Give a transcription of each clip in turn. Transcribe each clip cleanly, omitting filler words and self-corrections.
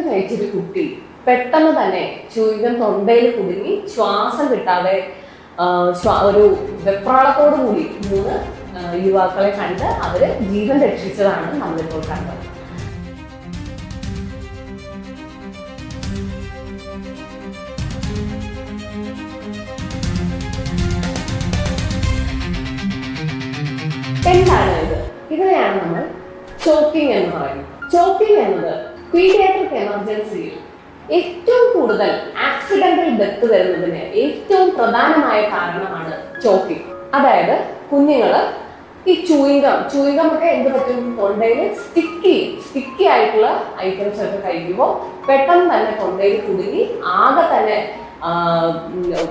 കഴിച്ചൊരു കുട്ടി പെട്ടെന്ന് തന്നെ ചൂയികം തൊണ്ടയിൽ കുടുങ്ങി ശ്വാസം കിട്ടാതെ ഒരു വെപ്രാളത്തോടു കൂടി 3 യുവാക്കളെ കണ്ട് അവര് ജീവൻ രക്ഷിച്ചതാണ് നമ്മളിപ്പോൾ കണ്ടത്. എന്താണ് ഇത്? ഇതിനെയാണ് നമ്മൾ ചോക്കിംഗ് എന്ന് പറയുന്നത്. ചോക്കിംഗ് എന്നത് പീഡിയാട്രിക് എമർജൻസിയിൽ ഏറ്റവും കൂടുതൽ ആക്സിഡന്റൽ ഡെത്ത് വരുന്നതിന് ഏറ്റവും പ്രധാനമായ കാരണമാണ് ചോക്കിംഗ്. കുഞ്ഞുങ്ങള് ഈ ചൂയിങ്കം ഒക്കെ എന്ത് പറ്റും, തൊണ്ടയിൽ സ്റ്റിക്കി ആയിട്ടുള്ള ഐറ്റംസ് ഒക്കെ കഴിക്കുമ്പോൾ പെട്ടെന്ന് തന്നെ തൊണ്ടയിൽ കുടുങ്ങി ആകെ തന്നെ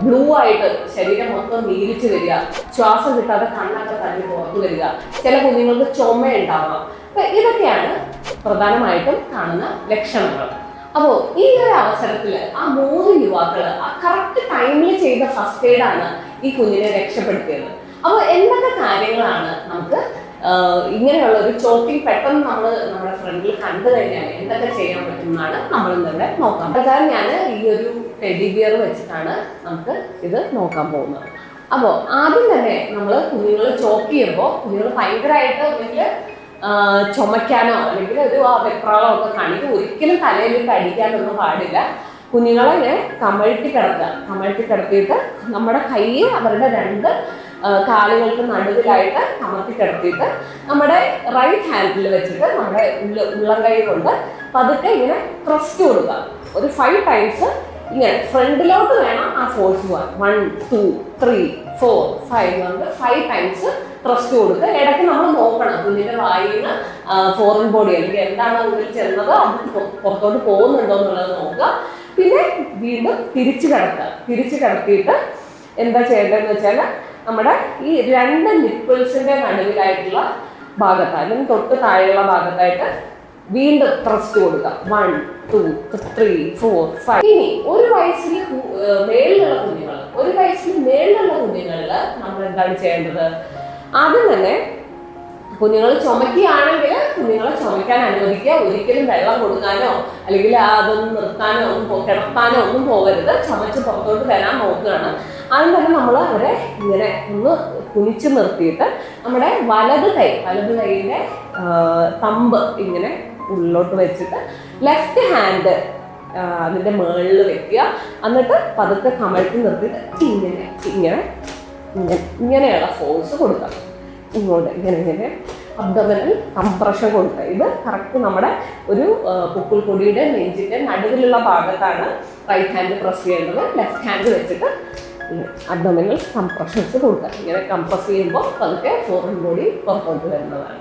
ബ്ലൂ ആയിട്ട് ശരീരം മൊത്തം നീലിച്ചു വരിക, ശ്വാസം കിട്ടാതെ കണ്ണൊക്കെ തന്നെ പുറത്തു വരിക, ചില കുഞ്ഞുങ്ങൾക്ക് ചുമ ഉണ്ടാവാം. അപ്പൊ ഇതൊക്കെയാണ് പ്രധാനമായിട്ടും കാണുന്ന ലക്ഷണങ്ങൾ. അപ്പോൾ ഈ ഒരു അവസരത്തിൽ ആ 3 യുവാക്കള് ആ കറക്റ്റ് ടൈമിൽ ചെയ്ത ഫസ്റ്റ് എയ്ഡ് ആണ് ഈ കുഞ്ഞിനെ രക്ഷപ്പെടുത്തിയത്. അപ്പോൾ എന്തൊക്കെ കാര്യങ്ങളാണ് നമുക്ക് ഇങ്ങനെയുള്ള ഒരു ചോക്കിംഗ് പെട്ടെന്ന് നമ്മുടെ ഫ്രണ്ടിൽ കണ്ടു കഴിഞ്ഞാൽ എന്തൊക്കെ ചെയ്യാൻ പറ്റുമെന്നാണ് നമ്മൾ ഇന്നിവിടെ നോക്കാം. പ്രകാരം ഞാൻ ഈ ഒരു ടെഡി ബിയർ വെച്ചിട്ടാണ് നമുക്ക് ഇത് നോക്കാൻ പോകുന്നത്. അപ്പോൾ ആദ്യം തന്നെ നമ്മൾ കുഞ്ഞുങ്ങൾ ചോക്ക് ചെയ്യുമ്പോൾ കുഞ്ഞുങ്ങൾ ഭയങ്കരമായിട്ട് അല്ലെങ്കിൽ ചുമയ്ക്കാനോ അല്ലെങ്കിൽ ഒരു വെപ്രാളോ ഒക്കെ കാണിക്കും. ഒരിക്കലും തലയിലിട്ട് അടിക്കാനൊന്നും പാടില്ല. കുഞ്ഞുങ്ങളെ ഇങ്ങനെ കമഴ്ത്തി കിടത്തിയിട്ട് നമ്മുടെ കൈ അവരുടെ 2 കാലുകൾക്ക് നടുവിലായിട്ട് അമർത്തി കിടത്തിയിട്ട് നമ്മുടെ റൈറ്റ് ഹാൻഡിൽ വെച്ചിട്ട് നമ്മുടെ ഉള്ളം കൈ കൊണ്ട് പതുക്കെ ഇങ്ങനെ ട്രസ്റ്റ് കൊടുക്കുക. ഒരു 5 ടൈംസ് ഇങ്ങനെ ഫ്രണ്ടിലോട്ട് വേണം ആ ഫോഴ്സ് പോകാൻ. 1 2 3 4 5 5 ടൈംസ് ട്രസ്റ്റ് കൊടുക്കുക. ഇടയ്ക്ക് നമ്മൾ നോക്കണം കുഞ്ഞിന്റെ വായിന്ന് ഫോറിൻ ബോഡി അല്ലെങ്കിൽ എന്താണ് ഉള്ളിൽ ചെന്നത് അത് പുറത്തോട്ട് പോകുന്നുണ്ടോ എന്നുള്ളത് നോക്കുക. പിന്നെ വീണ്ടും തിരിച്ചു കിടത്തിയിട്ട് എന്താ ചെയ്യേണ്ടതെന്ന് വെച്ചാൽ നമ്മുടെ ഈ 2 നിപ്പിൾസിന്റെ നടുവിലായിട്ടുള്ള ഭാഗത്ത് അല്ലെങ്കിൽ തൊട്ട് താഴെയുള്ള ഭാഗത്തായിട്ട് വീണ്ടും ട്രസ്റ്റ് കൊടുക്കുക. 1 2 3 4 5. ഇനി 1 വയസ്സിന് മേളിലുള്ള കുഞ്ഞുങ്ങളിൽ നമ്മൾ എന്താണ് ചെയ്യേണ്ടത്? ആദ്യം തന്നെ കുഞ്ഞുങ്ങൾ ചുമക്കുകയാണെങ്കിൽ കുഞ്ഞുങ്ങളെ ചുമക്കാൻ അനുവദിക്കുക. ഒരിക്കലും വെള്ളം കൊടുക്കാനോ അല്ലെങ്കിൽ അതൊന്നും നിർത്താനോ കിടത്താനോ ഒന്നും പോകരുത്. ചുമച്ച് പുറത്തോട്ട് വരാൻ നോക്കുകയാണ്. ആദ്യം തന്നെ നമ്മൾ അവരെ ഇങ്ങനെ ഒന്ന് കുനിച്ച് നിർത്തിയിട്ട് നമ്മുടെ വലത് കൈയുടെ തമ്പ് ഇങ്ങനെ ഉള്ളിലോട്ട് വെച്ചിട്ട് ലെഫ്റ്റ് ഹാൻഡ് അതിൻ്റെ മുകളിൽ വെക്കുക. എന്നിട്ട് പതുക്കെ കമഴ്ത്തി നിർത്തിയിട്ട് ഇങ്ങനെയുള്ള ഫോഴ്സ് കൊടുക്കാം. ഇങ്ങോട്ട് ഇങ്ങനെ അബ്ഡോമിനൽ കംപ്രഷൻ കൊടുക്കുക. ഇത് കറക്റ്റ് നമ്മുടെ ഒരു പുക്കിൾക്കൊടിയുടെ നെഞ്ചിൻ്റെ നടുവിലുള്ള ഭാഗത്താണ് റൈറ്റ് ഹാൻഡ് പ്രസ് ചെയ്യേണ്ടത്. ലെഫ്റ്റ് ഹാൻഡ് വെച്ചിട്ട് അബ്ഡോമിനൽ കംപ്രഷൻസ് കൊടുക്കുക. ഇങ്ങനെ കംപ്രസ് ചെയ്യുമ്പോൾ പതുക്കെ ഫോറിൻ ബോഡി പുറത്തോട്ട് വരുന്നതാണ്.